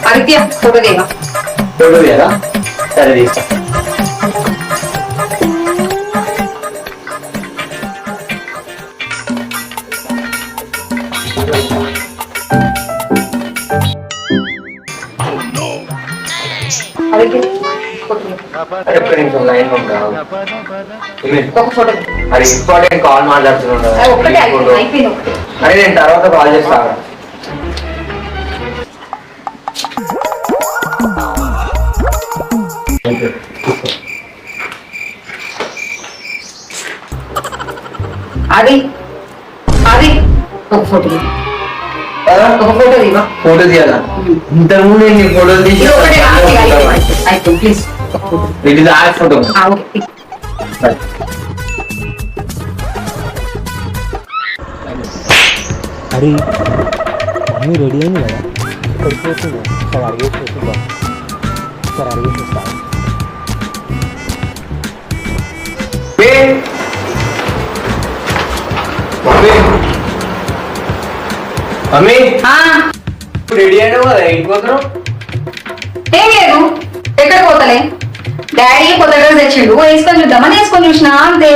Aditya photo దేవా photo తీయరా? సరే తీస్తా. ఆదిత్య ఒక్క నిమిషం లైన్ ఉంటావు. ఒక ఫోటో అది ఇంపార్టెంట్ కాల్ మాట్లాడుతున్నాడు. ఒక్కటే అయిపోయింది ఒకటి. అరే నేను తర్వాత కాల్ చేస్తాను. అది అది ఒక ఫోటో ఒక ఫోటో దివా ఫోటో తీయాలా? ఇంతకుముందు నేను ఫోటోలు తీసి అయిపోయింది please it is are photo. Okay అరే మమ్మీ రెడీ అయింది కదా ఇక్కడికి పోతుంది ఒకసారి అడిగేసి వస్తుందా ఒకసారి అడిగేసి వస్తా మమ్మీ రెడీ అయినా కదా ఇంటి పోతున్నాం. ఏం లేదు ఎక్కడ పోతలే డాడీ కొత్త డ్రెస్ తెచ్చిండు వేసుకొని చూద్దామని వేసుకొని చూసిన అంతే.